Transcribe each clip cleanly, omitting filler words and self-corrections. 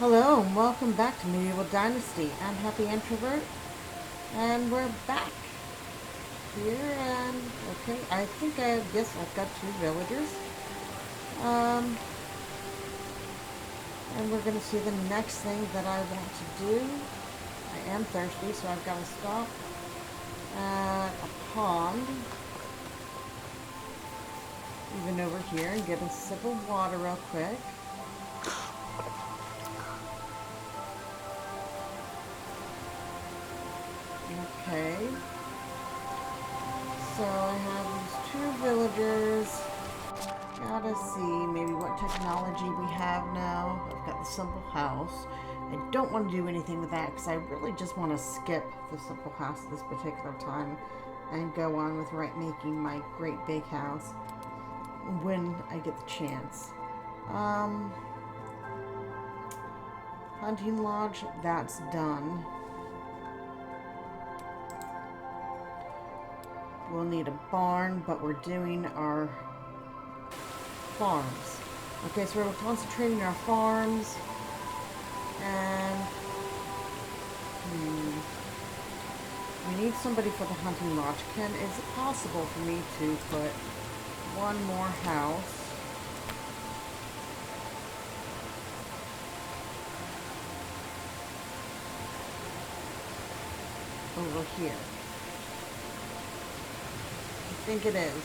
Hello and welcome back to Medivel Dynasty. I'm Happy Introvert and we're back here and okay, I think yes, I've got two villagers. Um, and we're gonna see the next thing that I want to do. I am thirsty, so I've got to stop at a pond, even over here, and get a sip of water real quick. Okay. So I have these two villagers. Gotta see maybe what technology we have now. I've got the simple house. I don't want to do anything with that because I really just want to skip the simple house at this particular time and go on with making my great big house when I get the chance. Hunting lodge, that's done. We'll need a barn, but we're doing our farms. Okay, so we're concentrating on our farms, and we need somebody for the hunting lodge. Is it possible for me to put one more house over here? I think it is.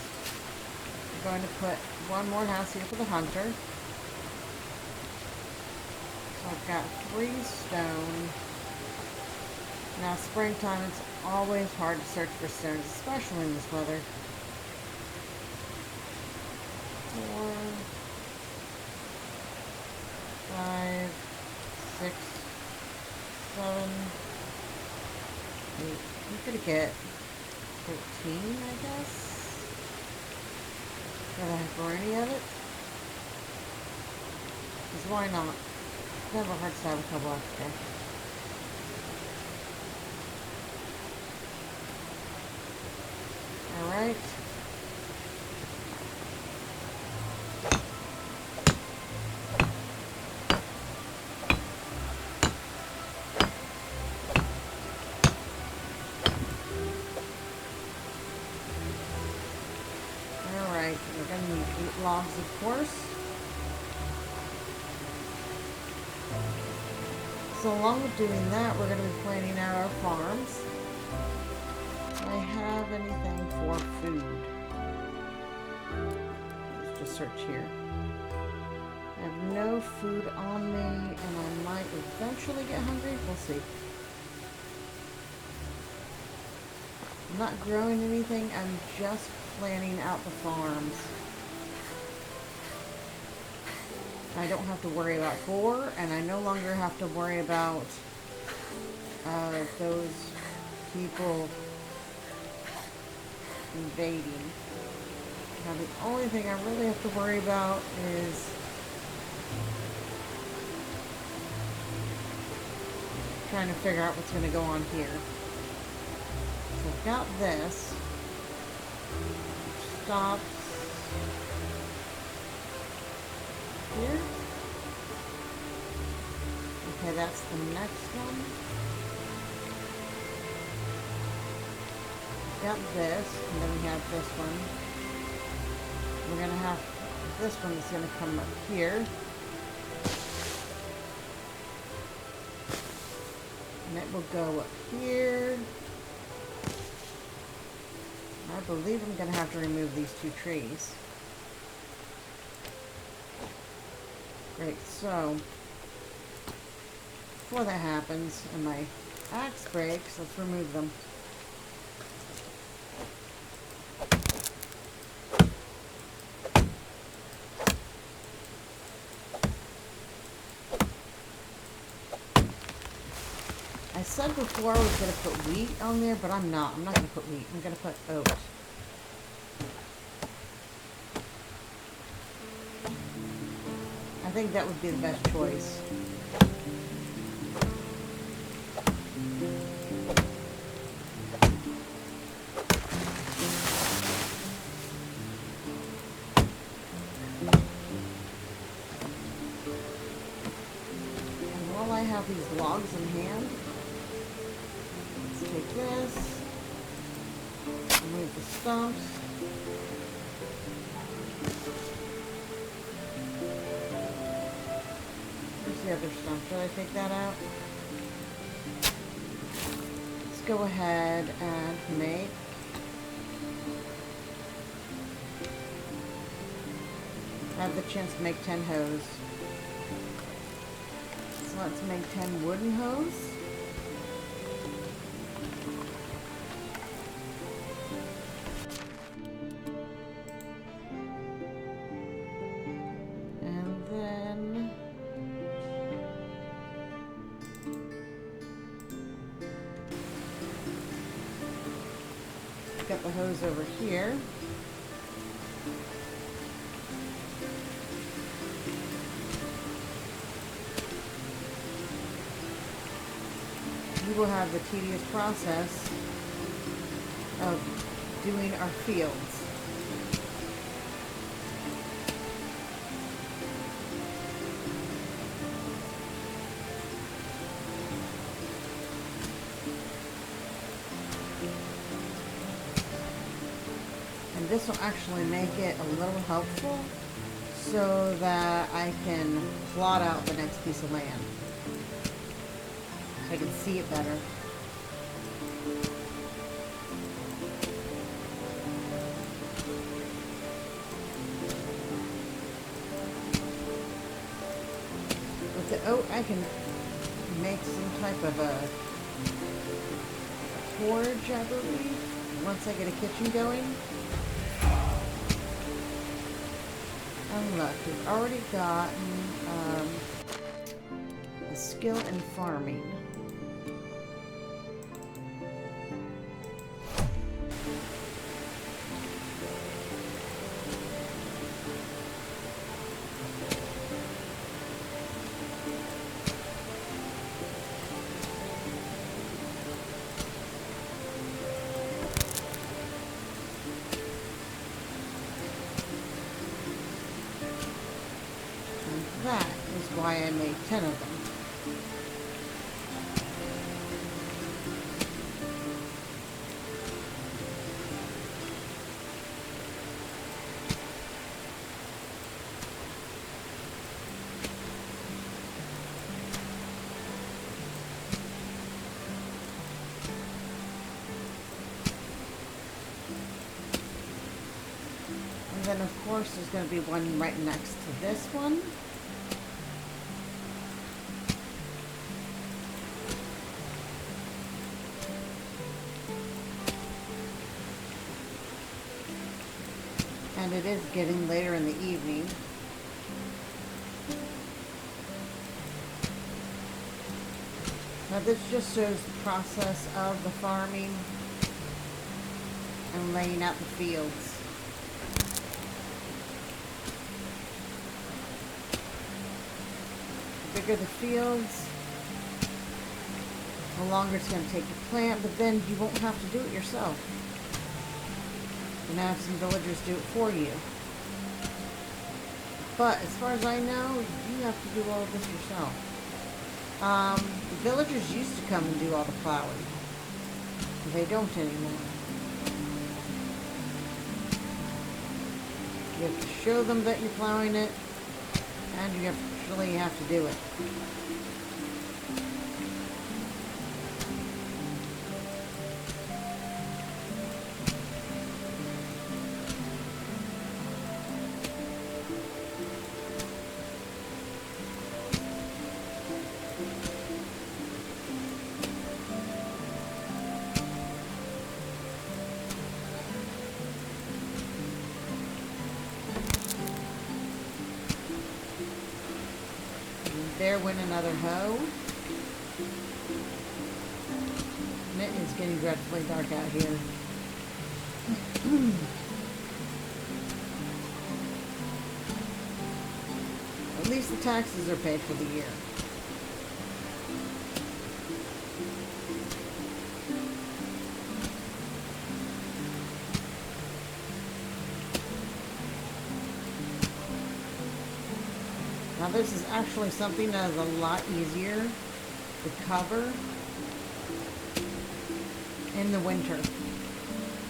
I'm going to put one more house here for the hunter. So I've got 3 stone. Now springtime, it's always hard to search for stones, especially in this weather. 4, 5, 6, 7, 8. I'm gonna get 13, I guess. Gotta have for any of it. Because why not? It never hurts to have a couple extra. Alright. Alright, we're going to need 8 logs, of course. So along with doing that, we're going to be planning out our farms. Do I have anything for food? Let's just search here. I have no food on me, and I might eventually get hungry. We'll see. I'm not growing anything. I'm just planning out the farms. I don't have to worry about boar, and I no longer have to worry about those people invading. Now the only thing I really have to worry about is trying to figure out what's going to go on here. So I've got this. Stops here. Okay, that's the next one. Got this, and then we have this one. We're gonna have this one is gonna come up here. And it will go up here. I believe I'm gonna have to remove these 2 trees. Great, so before that happens and my axe breaks, let's remove them. I said before I was going to put wheat on there, but I'm not. I'm not going to put wheat. I'm going to put oat. I think that would be the best choice. while I have these logs in hand, let's take this, remove the stumps. Where's the other stump? Should I take that out? Let's go ahead and make I have the chance to make 10 hose. So let's make 10 wooden hose. And then got the hose over here. We will have the tedious process of doing our fields. And this will actually make it a little helpful so that I can plot out the next piece of land. So I can see it better. With the oat, I can make some type of a forge, I believe, once I get a kitchen going. And look, we've already gotten a skill in farming. That is why I made 10 of them. And then of course there's going to be one right next to this one. And it is getting later in the evening. Now this just shows the process of the farming and laying out the fields. The bigger the fields, the longer it's going to take to plant, but then you won't have to do it yourself. And have some villagers do it for you. But as far as I know, you have to do all of this yourself. The villagers used to come and do all the plowing. They don't anymore. You have to show them that you're plowing it, and you actually have to do it. There went another hoe. And it is getting dreadfully dark out here. At least the taxes are paid for the year. Now this is actually something that is a lot easier to cover in the winter.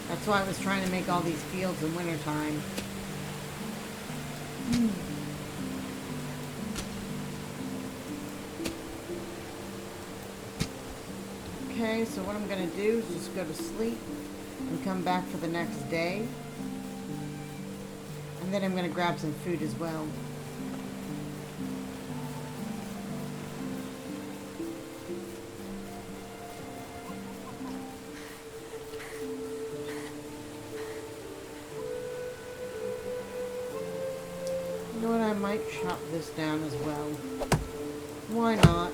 That's why I was trying to make all these fields in wintertime. Okay, so what I'm going to do is just go to sleep and come back for the next day. And then I'm going to grab some food as well. You know what, I might chop this down as well. Why not?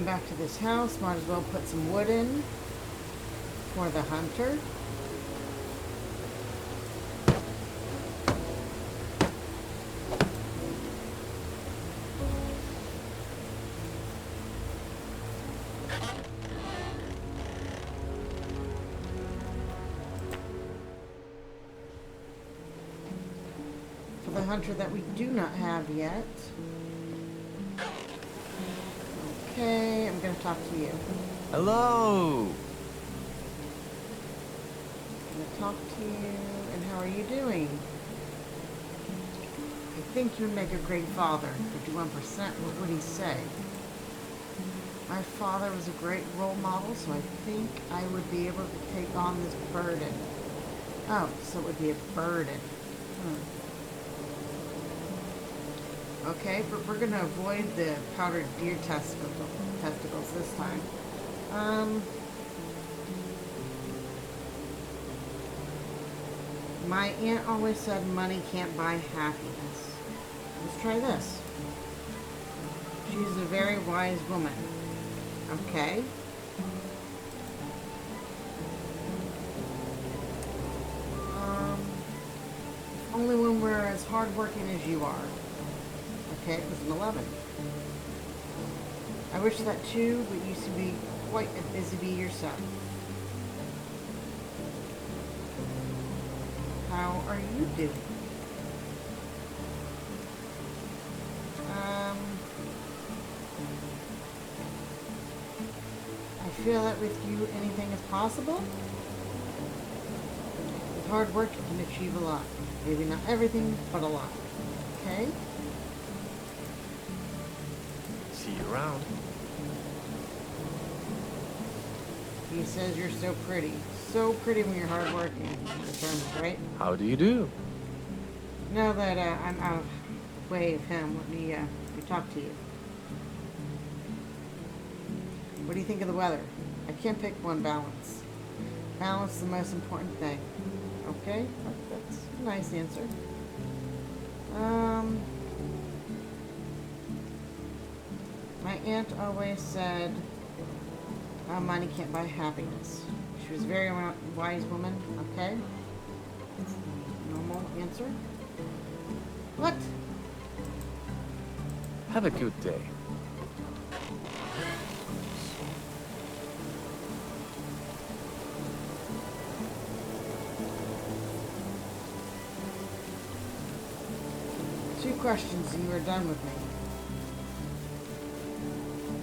Back to this house, might as well put some wood in for the hunter. For the hunter that we do not have yet. Okay, I'm going to talk to you. Hello! I'm going to talk to you, and how are you doing? I think you would make a great father. 51%, what would he say? My father was a great role model, so I think I would be able to take on this burden. Oh, so it would be a burden. Okay, but we're going to avoid the powdered deer testicles this time. My aunt always said money can't buy happiness. Let's try this. She's a very wise woman. Okay. Only when we're as hardworking as you are. Okay, it was an 11. I wish that too, but you used to be quite a busy bee yourself. How are you doing? I feel that with you, anything is possible. With hard work, you can achieve a lot. Maybe not everything, but a lot. Okay? See you around. He says you're so pretty. So pretty when you're hardworking. Right? How do you do? Now that I'm out of the way of him, let me talk to you. What do you think of the weather? I can't pick one. Balance. Balance is the most important thing. Okay? That's a nice answer. My aunt always said, money can't buy happiness. She was a very wise woman. Okay? Normal answer. What? Have a good day. Two questions and you are done with me.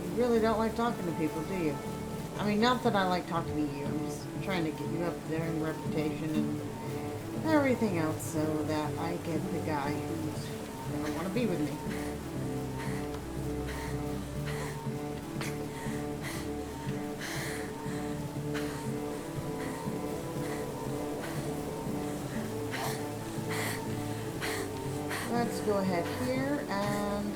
You really don't like talking to people, do you? I mean, not that I like talking to you. I'm just trying to get you up there in reputation and everything else so that I get the guy who's going to want to be with me. Let's go ahead here and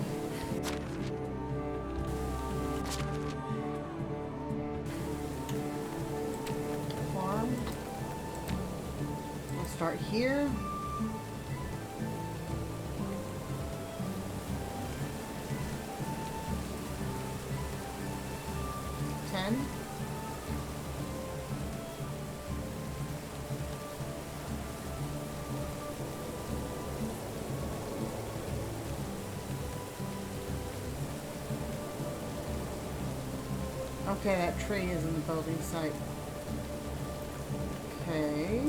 farm. We'll start here. Okay, that tree is in the building site. Okay.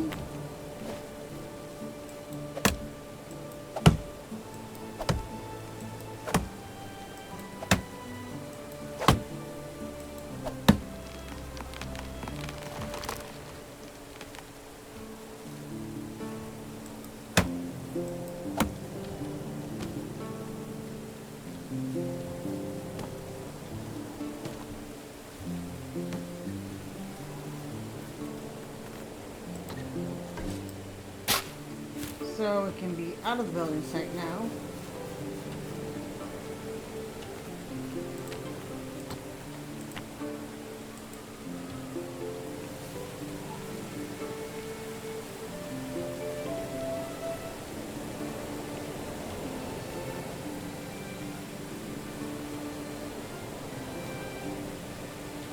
So it can be out of the building site now.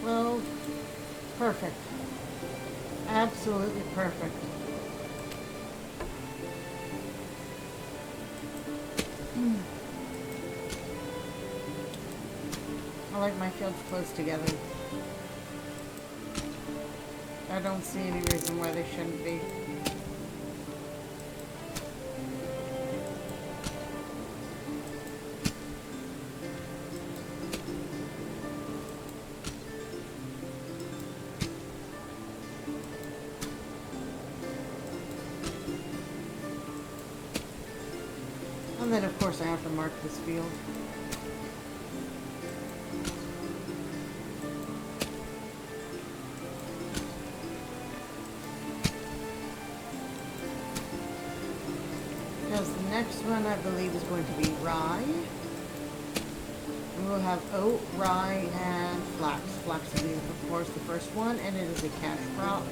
Well, perfect. Absolutely perfect. I like my fields close together. I don't see any reason why they shouldn't be. And then of course I have to mark this field. Because the next one I believe is going to be rye. And we'll have oat, rye, and flax. Flax will be of course the first one, and it is a cash crop.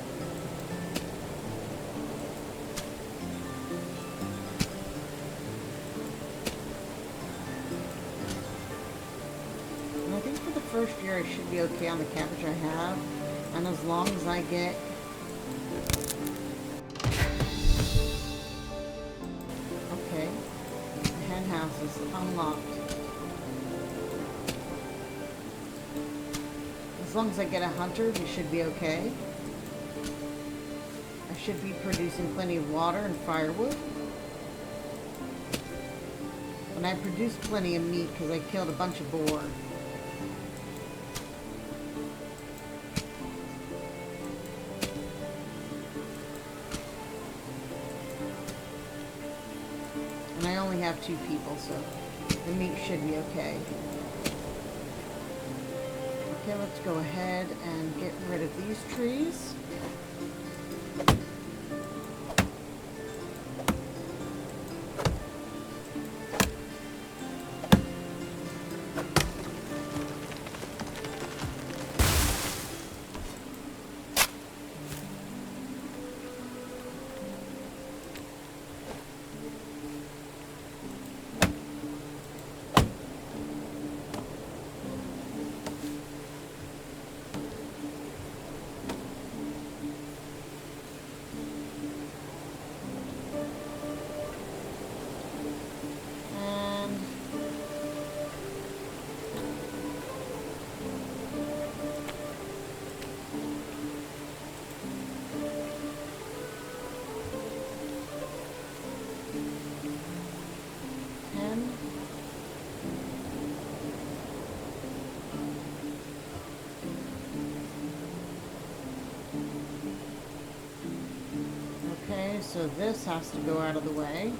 I think for the first year I should be okay on the cabbage I have, and as long as I get okay, the hen house is unlocked. As long as I get a hunter, we should be okay. I should be producing plenty of water and firewood. And I produced plenty of meat because I killed a bunch of boar. And I only have 2 people, so the meat should be okay. Okay, let's go ahead and get rid of these trees. Okay, so this has to go out of the way.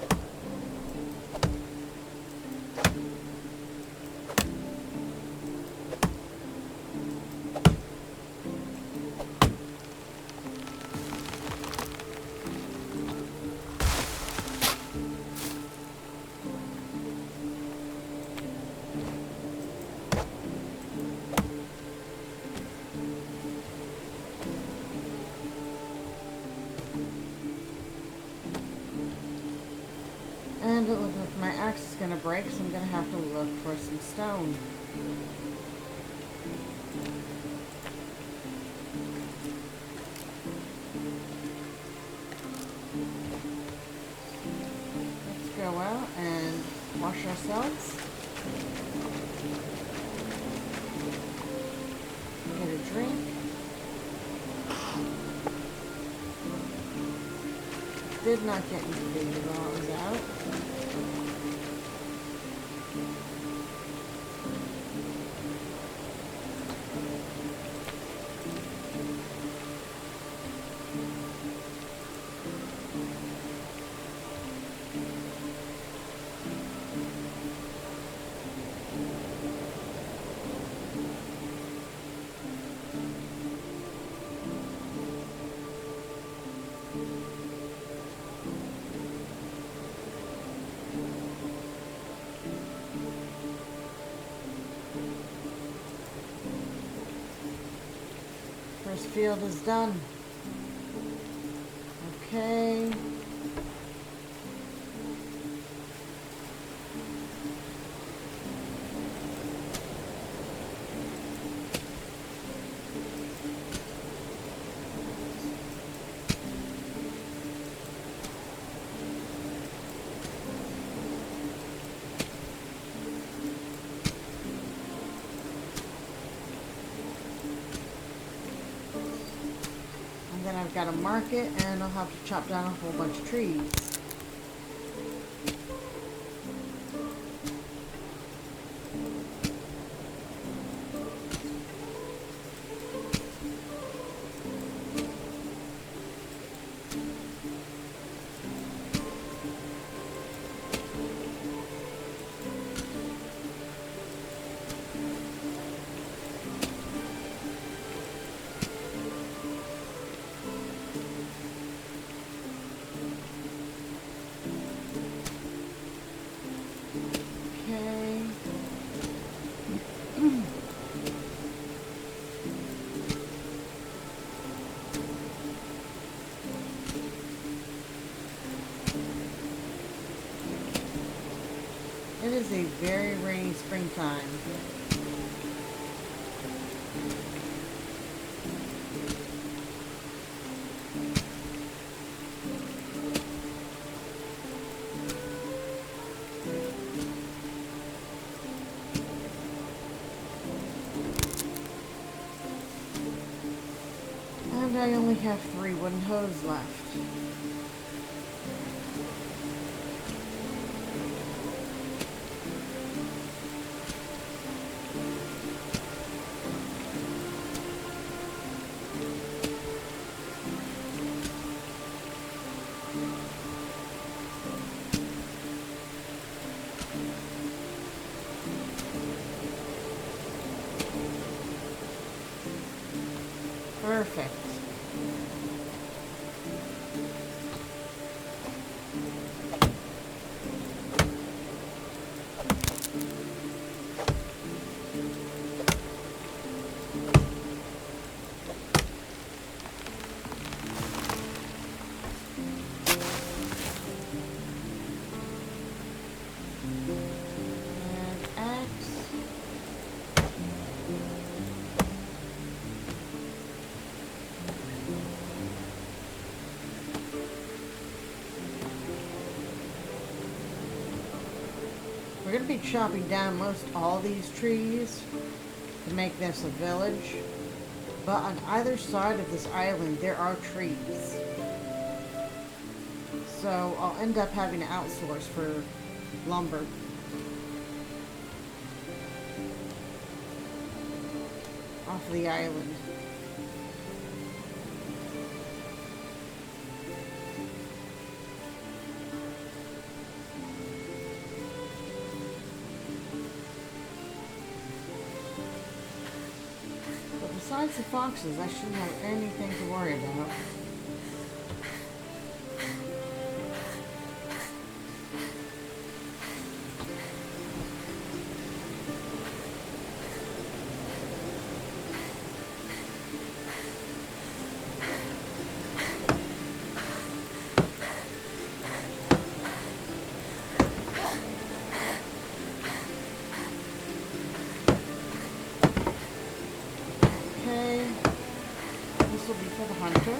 And it looks like my axe is going to break, so I'm going to have to look for some stone. Let's go out and wash ourselves. Get a did not get invaded while I was out. First field is done. Okay. Then I've got to mark it, and I'll have to chop down a whole bunch of trees. It is a very rainy springtime. And I only have 3 wooden hose left. Perfect. We're going to be chopping down most all these trees to make this a village. But on either side of this island, there are trees. So I'll end up having to outsource for lumber. Off the island. Besides the foxes, I shouldn't have anything to worry about. This will be for the hunter.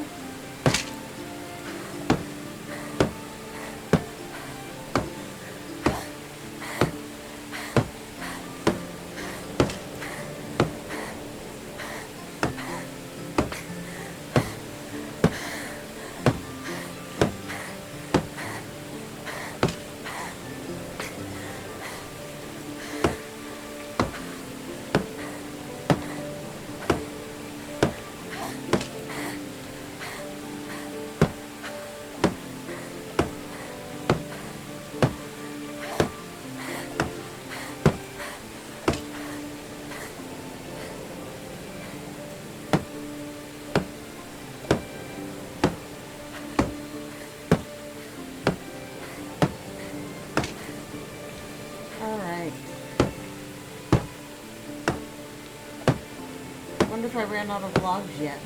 if I ran out of logs yet.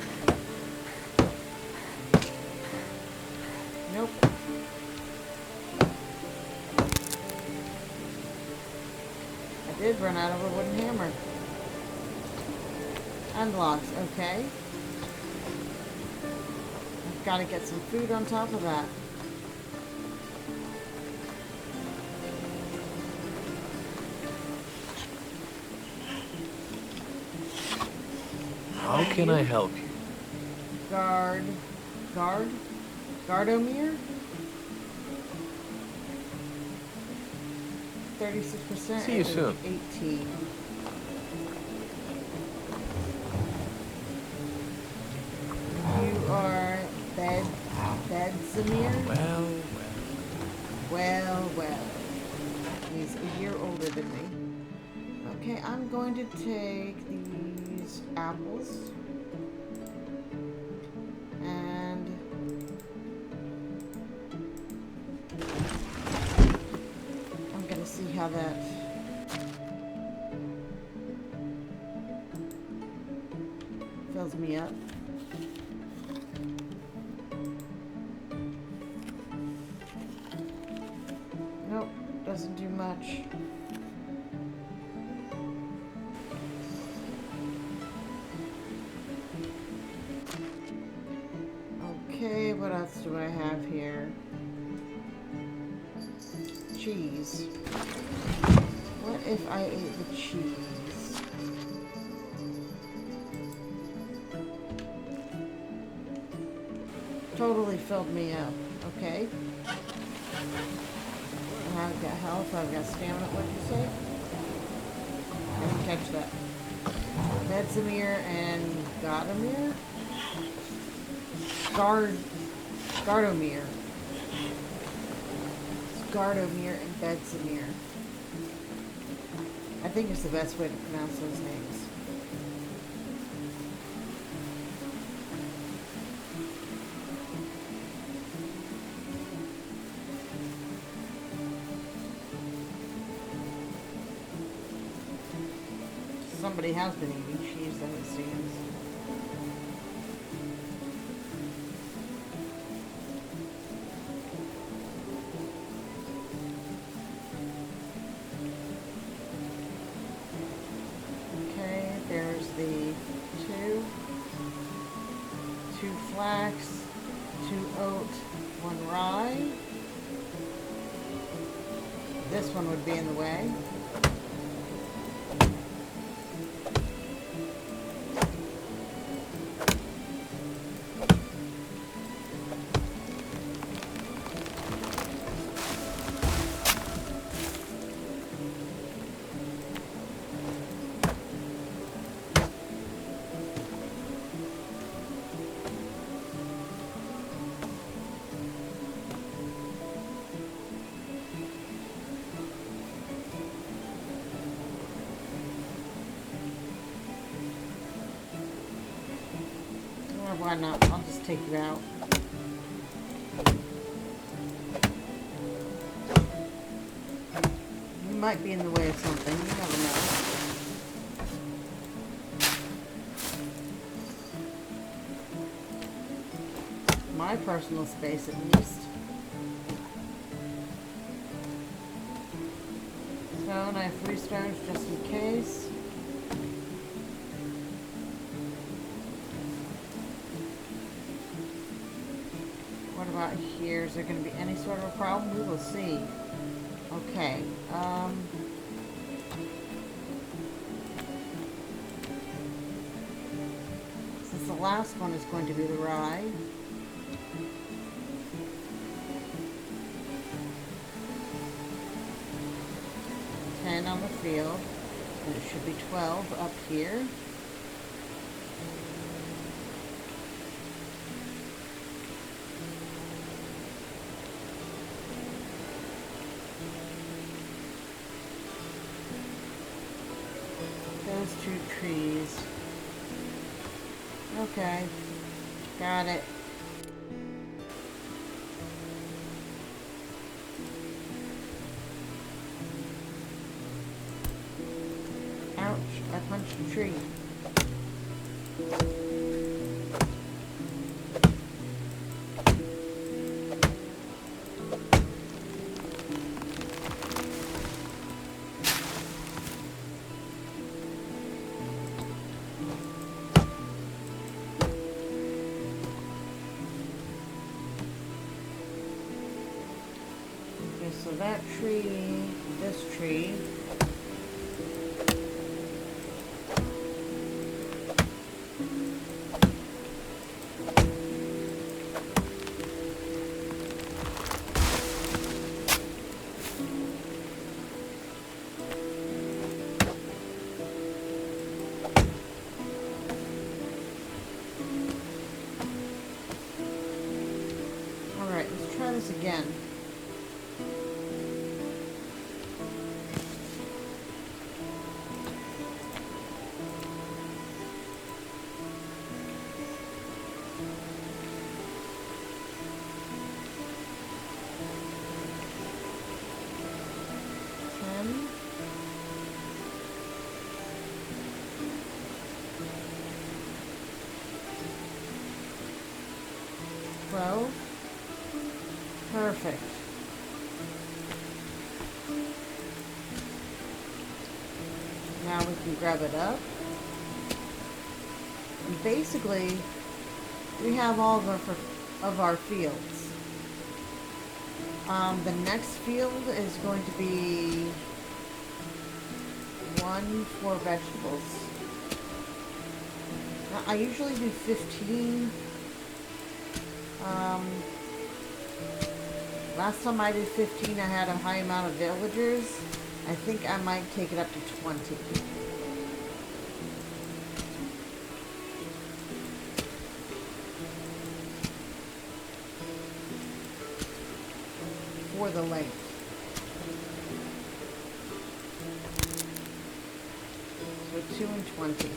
Nope. I did run out of a wooden hammer. And logs, okay. I've got to get some food on top of that. How can I help you? Gardomir? 36%. See you soon. 18. You are Bedzimir? Well. He's a year older than me. Okay, I'm going to take these apples. And I'm going to see how that fills me up. Nope, doesn't do much. Okay, what else do I have here? Cheese. What if I ate the cheese? Totally filled me up. Okay. I've got health, I've got stamina, what'd you say? I didn't catch that. Bedzimir and Gardomir? Gardomir. It's Gardomir and Bedzimir. I think it's the best way to pronounce those names. Somebody has been eating cheese, then it seems. Okay, there's the two flax, 2 oat, 1 rye. This one would be in the way. Why not? I'll just take you out. You might be in the way of something. You never know. My personal space, at least. Stone, I have 3 stones just in case. What about here? Is there going to be any sort of a problem? We will see. Okay. Since the last one is going to be the rye. On the field, and it should be 12 up here. Those 2 trees. Okay, got it. Ouch, I punched a tree. So that tree, this tree. All right, let's try this again. Perfect. Now we can grab it up. And basically, we have all of our fields. The next field is going to be one for vegetables. Now, I usually do 15. Last time I did 15, I had a high amount of villagers. I think I might take it up to 20. For the length. So 2 and 20.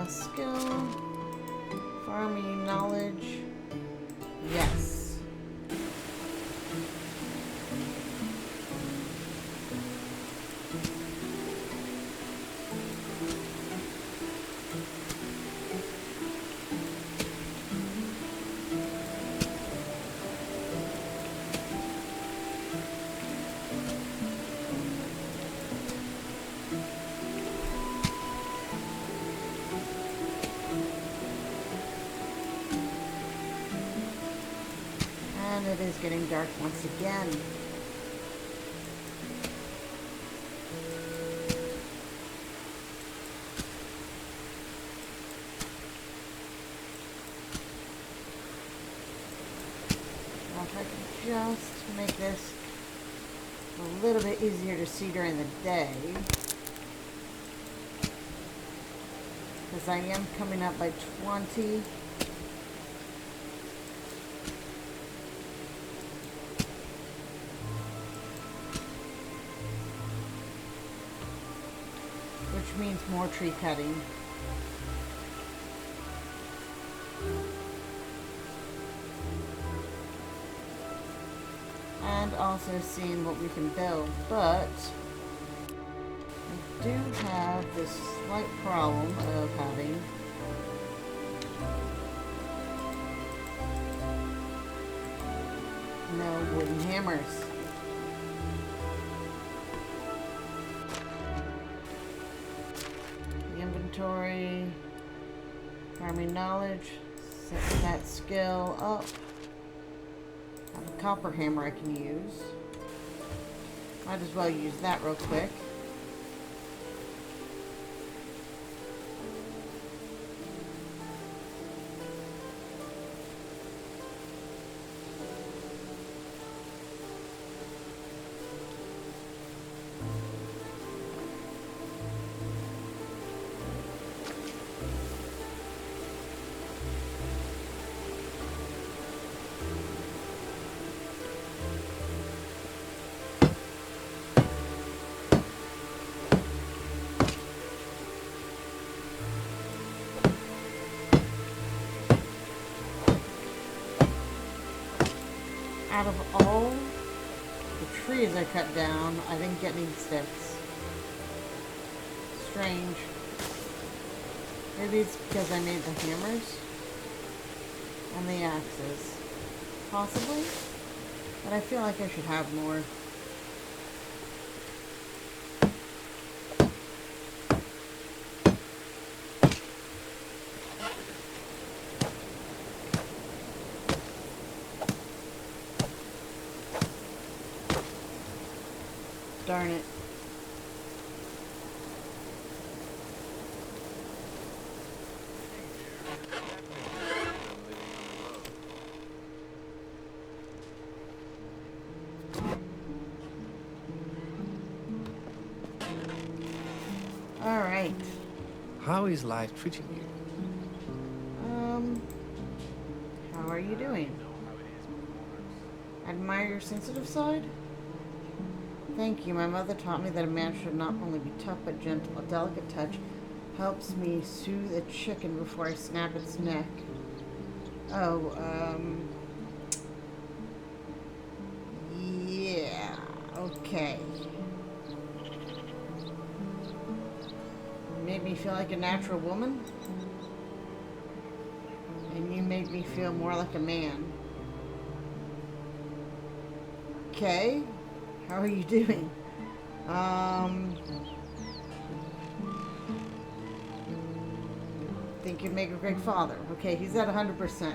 Skill, farming, knowledge, yes. And it is getting dark once again. Now if I can just make this a little bit easier to see during the day. Because I am coming up by 20. Which means more tree cutting. And also seeing what we can build, but I do have this slight problem of having no wooden hammers. Inventory, farming knowledge, set that skill up. I have a copper hammer I can use. Might as well use that real quick. Out of all the trees I cut down, I didn't get any sticks. Strange. Maybe it's because I made the hammers and the axes. Possibly. But I feel like I should have more. Darn it. All right. How is life treating you? How are you doing? Admire your sensitive side? Thank you. My mother taught me that a man should not only be tough but gentle. A delicate touch helps me soothe a chicken before I snap its neck. Oh, yeah, okay. Made me feel like a natural woman, and you made me feel more like a man. Okay, how are you doing? Think you'd make a great father. Okay, he's at 100%.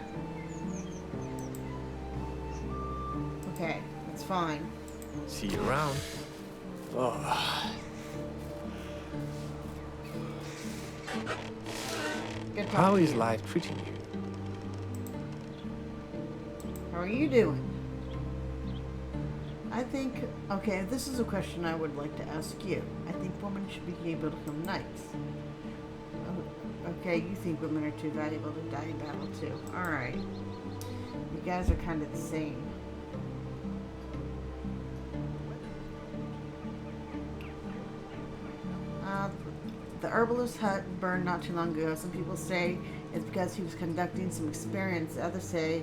Okay, that's fine. See you around. Oh, Good how talking is to you. life treating you? How are you doing? I think, okay, this is a question I would like to ask you. I think women should be able to become knights. Okay, you think women are too valuable to die in battle too. Alright. You guys are kind of the same. The herbalist's hut burned not too long ago. Some people say it's because he was conducting some experiments. Others say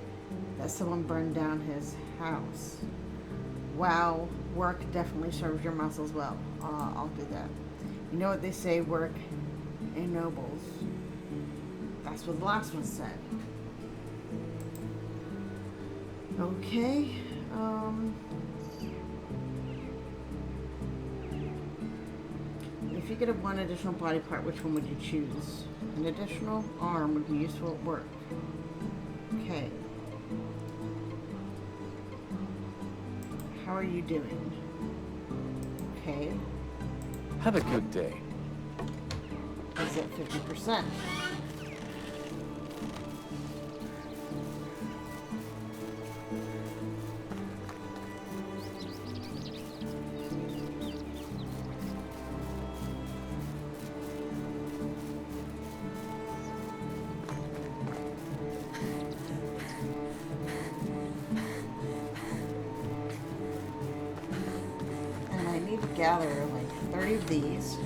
that someone burned down his house. Wow, work definitely serves your muscles well. I'll do that. You know what they say, work ennobles. That's what the last one said. Okay, if you could have one additional body part, which one would you choose? An additional arm would be useful at work. Okay. How are you doing? Okay. Have a good day. Is at 50%. And I need to gather like 30 of these.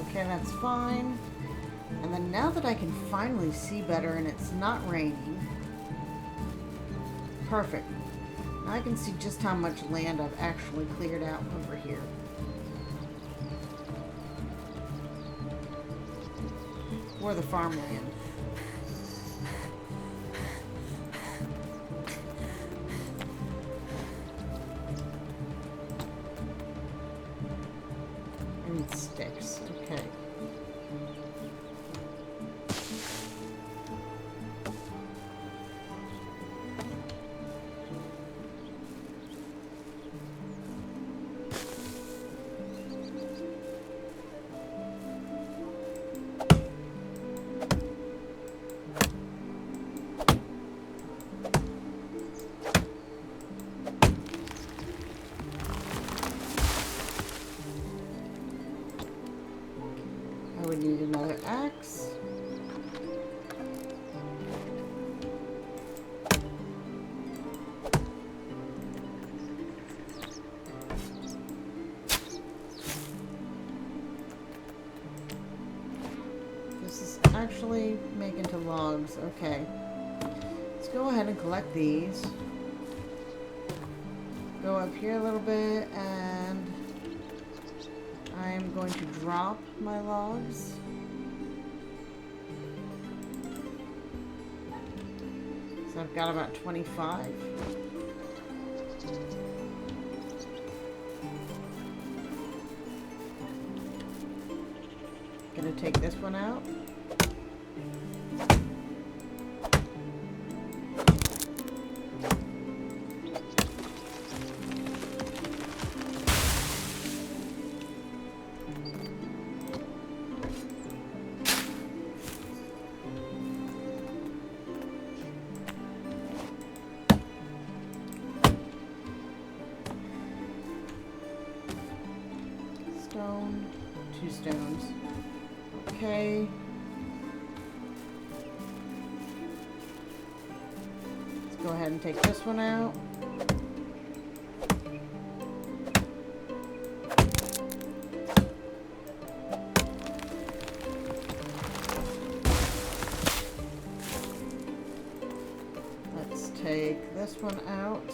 Okay, that's fine. And then now that I can finally see better and it's not raining, perfect. Now I can see just how much land I've actually cleared out over here. Or the farmland. I need sticks. Okay. need another axe. This is actually making to logs. Okay. Let's go ahead and collect these. Go up here a little bit, and I'm going to drop my logs. So I've got about 25. Gonna take this one out. Stone, 2 stones. Okay. Let's go ahead and take this one out. Let's take this one out.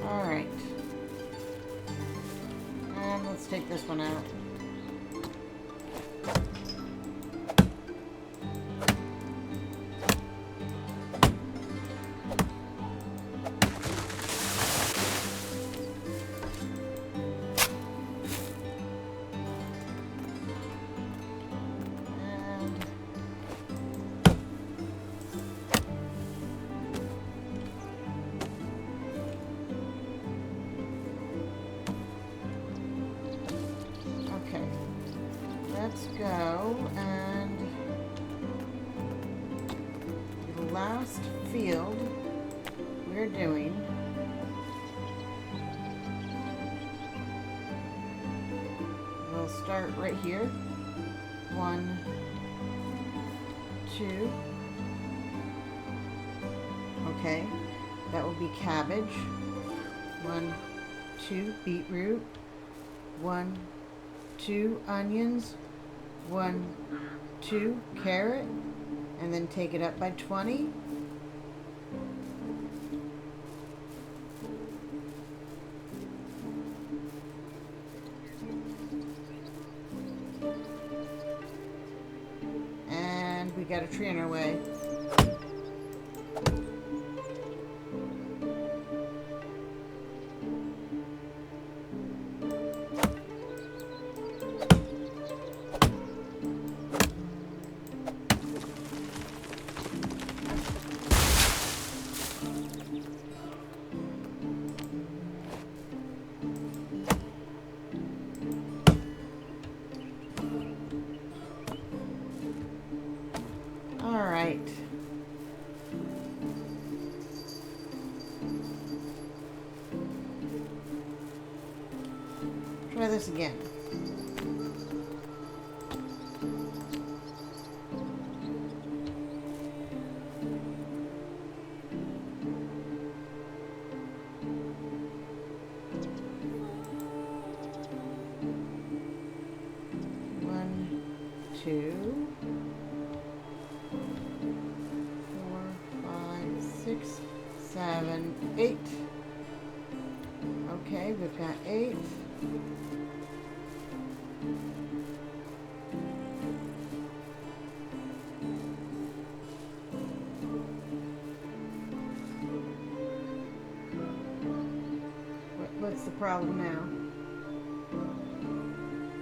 Alright. And let's take this one out. Let's go, and the last field we're doing we'll start right here. 1, 2. Okay, that will be cabbage. 1, 2 beetroot. 1, 2 onions. 1, 2 carrot, and then take it up by 20. And we got a tree in our way. Alright. Try this again. One, 2, 4, 5, 6, 7, 8. Okay, we've got 8. What's the problem now?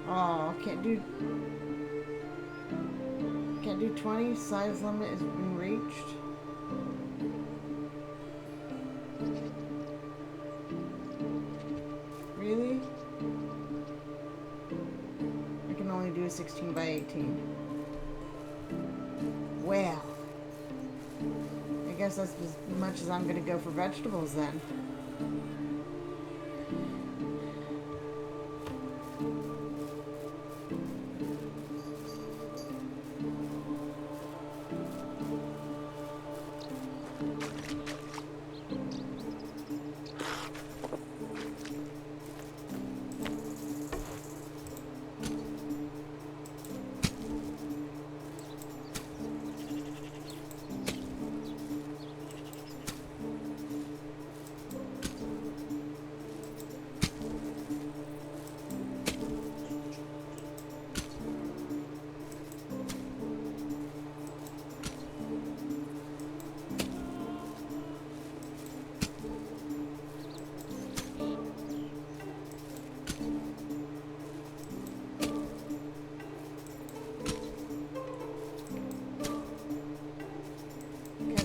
Oh, Can't do 20. Size limit has been reached. Really? I can only do a 16 by 18. Well, I guess that's as much as I'm going to go for vegetables then.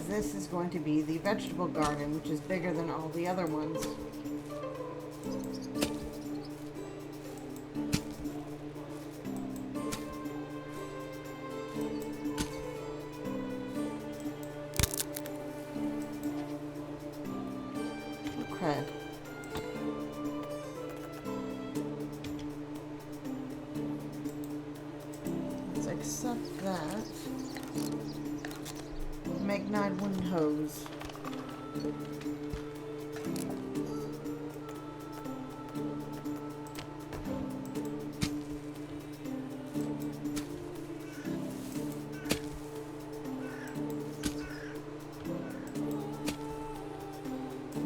This is going to be the vegetable garden, which is bigger than all the other ones. Okay. Let's accept that. Magnite wooden hose.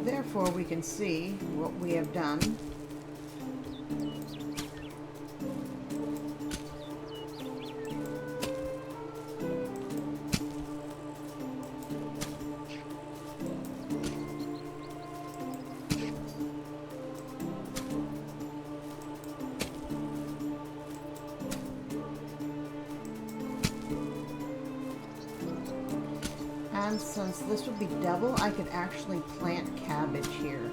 Therefore, we can see what we have done. And since this would be double, I could actually plant cabbage here.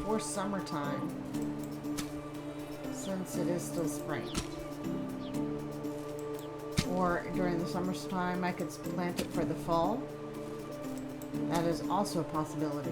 For summertime, since it is still spring. Or during the summertime, I could plant it for the fall. That is also a possibility.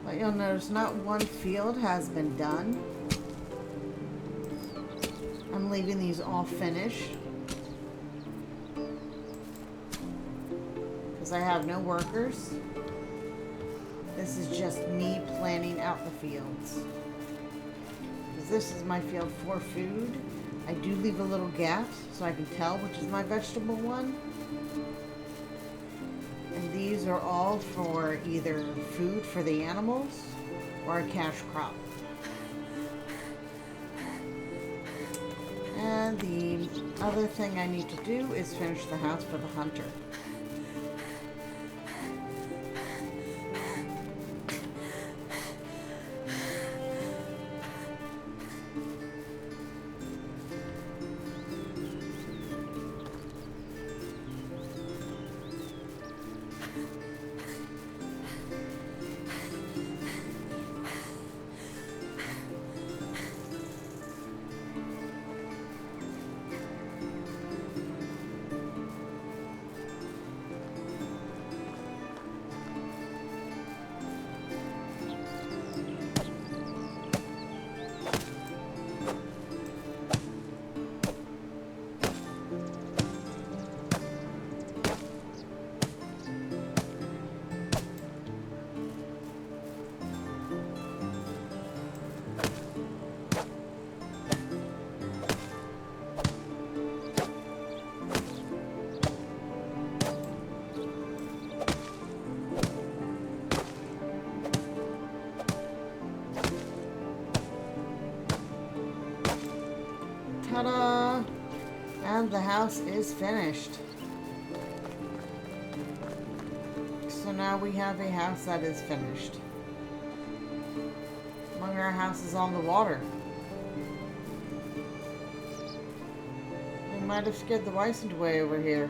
But you'll notice not one field has been done. I'm leaving these all finished because I have no workers. This is just me planning out the fields. Because this is my field for food. I do leave a little gap so I can tell which is my vegetable one. And these are all for either food for the animals or a cash crop. And the other thing I need to do is finish the house for the hunter. Ta-da! And the house is finished. So now we have a house that is finished. Among our houses on the water. We might have scared the Weissend away over here.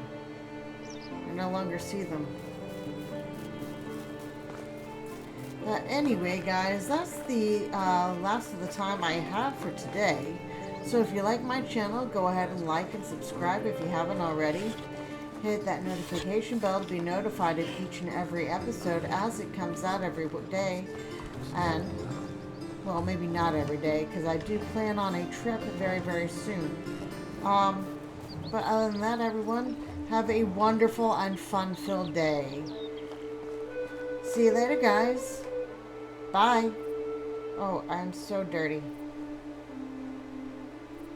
I no longer see them. Anyway, guys, that's the last of the time I have for today. So if you like my channel, go ahead and like and subscribe if you haven't already. Hit that notification bell to be notified of each and every episode as it comes out every day. And, well, maybe not every day, because I do plan on a trip very, very soon. But other than that, everyone, have a wonderful and fun-filled day. See you later, guys. Bye. Oh, I'm so dirty.